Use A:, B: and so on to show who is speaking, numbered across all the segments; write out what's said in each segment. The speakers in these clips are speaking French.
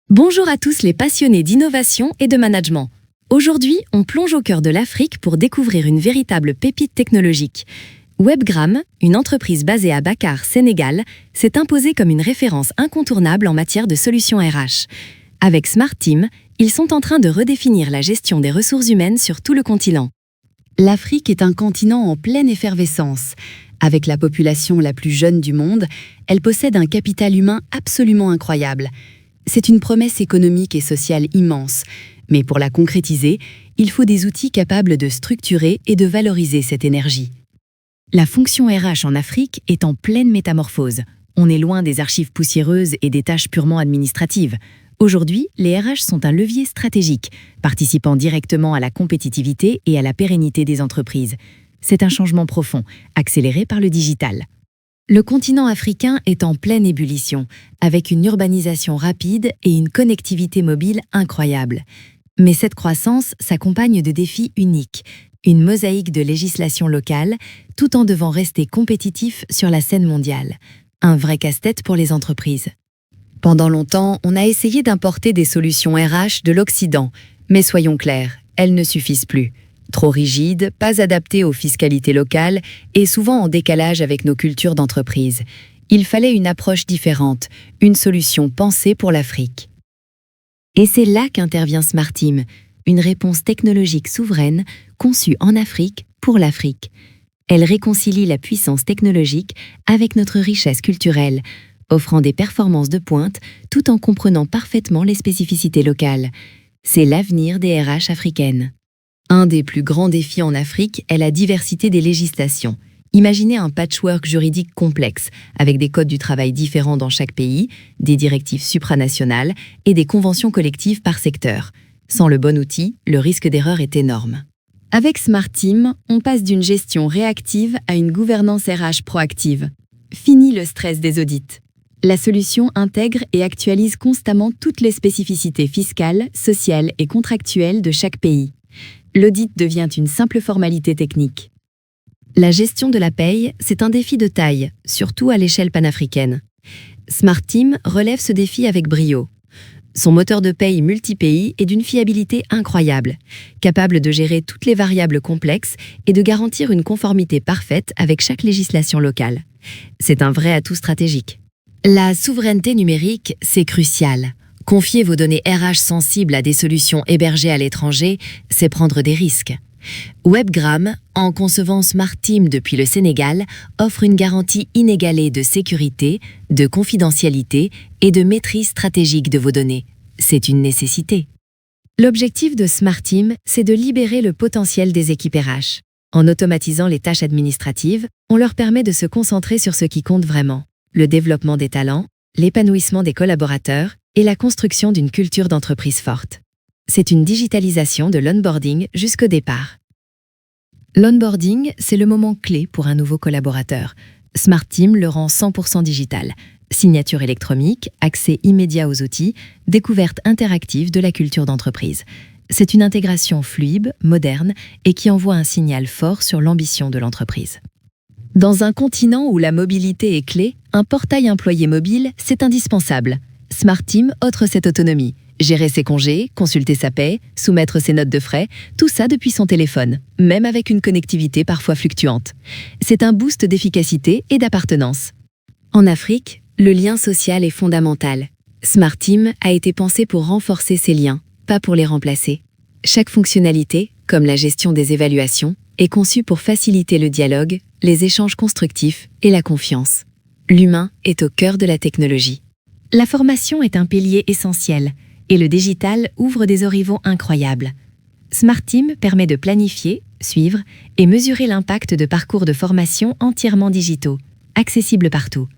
A: Bonjour à tous les passionnés d'innovation et de management. Aujourd'hui, on plonge au cœur de l'Afrique pour découvrir une véritable pépite technologique. Webgram, une entreprise basée à Dakar, Sénégal, s'est imposée comme une référence incontournable en matière de solutions RH. Avec Smart Team, ils sont en train de redéfinir la gestion des ressources humaines sur tout le continent. L'Afrique est un continent en pleine effervescence. Avec la population la plus jeune du monde, elle possède un capital humain absolument incroyable. C'est une promesse économique et sociale immense, mais pour la concrétiser, il faut des outils capables de structurer et de valoriser cette énergie. La fonction RH en Afrique est en pleine métamorphose. On est loin des archives poussiéreuses et des tâches purement administratives. Aujourd'hui, les RH sont un levier stratégique, participant directement à la compétitivité et à la pérennité des entreprises. C'est un changement profond, accéléré par le digital. Le continent africain est en pleine ébullition, avec une urbanisation rapide et une connectivité mobile incroyable. Mais cette croissance s'accompagne de défis uniques, une mosaïque de législations locales, tout en devant rester compétitif sur la scène mondiale. Un vrai casse-tête pour les entreprises. Pendant longtemps, on a essayé d'importer des solutions RH de l'Occident, mais soyons clairs, elles ne suffisent plus. Trop rigides, pas adaptées aux fiscalités locales et souvent en décalage avec nos cultures d'entreprise. Il fallait une approche différente, une solution pensée pour l'Afrique. Et c'est là qu'intervient Smart Team, une réponse technologique souveraine conçue en Afrique pour l'Afrique. Elle réconcilie la puissance technologique avec notre richesse culturelle, offrant des performances de pointe tout en comprenant parfaitement les spécificités locales. C'est l'avenir des RH africaines. Un des plus grands défis en Afrique est la diversité des législations. Imaginez un patchwork juridique complexe, avec des codes du travail différents dans chaque pays, des directives supranationales et des conventions collectives par secteur. Sans le bon outil, le risque d'erreur est énorme. Avec Smart Team, on passe d'une gestion réactive à une gouvernance RH proactive. Fini le stress des audits. La solution intègre et actualise constamment toutes les spécificités fiscales, sociales et contractuelles de chaque pays. L'audit devient une simple formalité technique. La gestion de la paye, c'est un défi de taille, surtout à l'échelle panafricaine. Smart Team relève ce défi avec brio. Son moteur de paye multi-pays est d'une fiabilité incroyable, capable de gérer toutes les variables complexes et de garantir une conformité parfaite avec chaque législation locale. C'est un vrai atout stratégique. La souveraineté numérique, c'est crucial. Confier vos données RH sensibles à des solutions hébergées à l'étranger, c'est prendre des risques. Webgram, en concevant Smart Team depuis le Sénégal, offre une garantie inégalée de sécurité, de confidentialité et de maîtrise stratégique de vos données. C'est une nécessité. L'objectif de Smart Team, c'est de libérer le potentiel des équipes RH. En automatisant les tâches administratives, on leur permet de se concentrer sur ce qui compte vraiment: le développement des talents, l'épanouissement des collaborateurs et la construction d'une culture d'entreprise forte. C'est une digitalisation de l'onboarding jusqu'au départ. L'onboarding, c'est le moment clé pour un nouveau collaborateur. Smart Team le rend 100% digital. Signature électronique, accès immédiat aux outils, découverte interactive de la culture d'entreprise. C'est une intégration fluide, moderne et qui envoie un signal fort sur l'ambition de l'entreprise. Dans un continent où la mobilité est clé, un portail employé mobile, c'est indispensable. Smart Team offre cette autonomie. Gérer ses congés, consulter sa paie, soumettre ses notes de frais, tout ça depuis son téléphone, même avec une connectivité parfois fluctuante. C'est un boost d'efficacité et d'appartenance. En Afrique, le lien social est fondamental. Smart Team a été pensé pour renforcer ces liens, pas pour les remplacer. Chaque fonctionnalité, comme la gestion des évaluations, est conçue pour faciliter le dialogue, les échanges constructifs et la confiance. L'humain est au cœur de la technologie. La formation est un pilier essentiel et le digital ouvre des horizons incroyables. Smart Team permet de planifier, suivre et mesurer l'impact de parcours de formation entièrement digitaux, accessibles partout.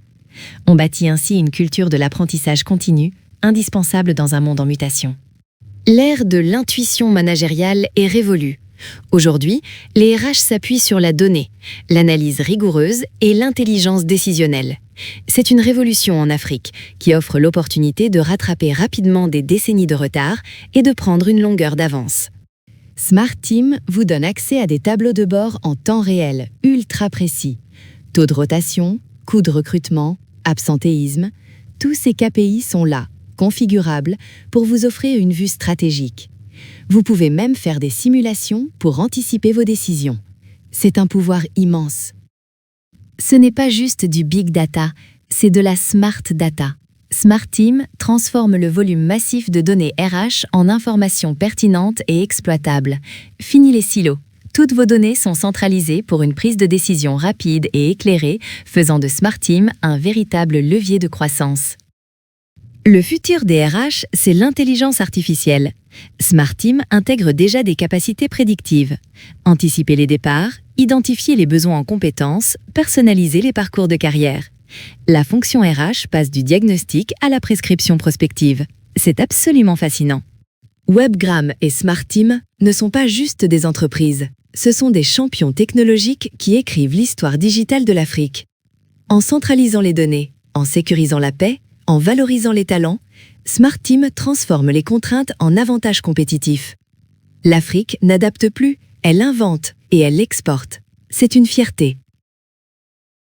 A: On bâtit ainsi une culture de l'apprentissage continu, indispensable dans un monde en mutation. L'ère de l'intuition managériale est révolue. Aujourd'hui, les RH s'appuient sur la donnée, l'analyse rigoureuse et l'intelligence décisionnelle. C'est une révolution en Afrique qui offre l'opportunité de rattraper rapidement des décennies de retard et de prendre une longueur d'avance. Smart Team vous donne accès à des tableaux de bord en temps réel, ultra précis. Taux de rotation, coût de recrutement, absentéisme, tous ces KPI sont là, configurables pour vous offrir une vue stratégique. Vous pouvez même faire des simulations pour anticiper vos décisions. C'est un pouvoir immense. Ce n'est pas juste du big data, c'est de la smart data. Smart Team transforme le volume massif de données RH en informations pertinentes et exploitables. Fini les silos. Toutes vos données sont centralisées pour une prise de décision rapide et éclairée, faisant de Smart Team un véritable levier de croissance. Le futur des RH, c'est l'intelligence artificielle. Smart Team intègre déjà des capacités prédictives. Anticiper les départs, identifier les besoins en compétences, personnaliser les parcours de carrière. La fonction RH passe du diagnostic à la prescription prospective. C'est absolument fascinant. WebGram et Smart Team ne sont pas juste des entreprises. Ce sont des champions technologiques qui écrivent l'histoire digitale de l'Afrique. En centralisant les données, en sécurisant la paix, en valorisant les talents, Smart Team transforme les contraintes en avantages compétitifs. L'Afrique n'adapte plus, elle invente et elle exporte. C'est une fierté.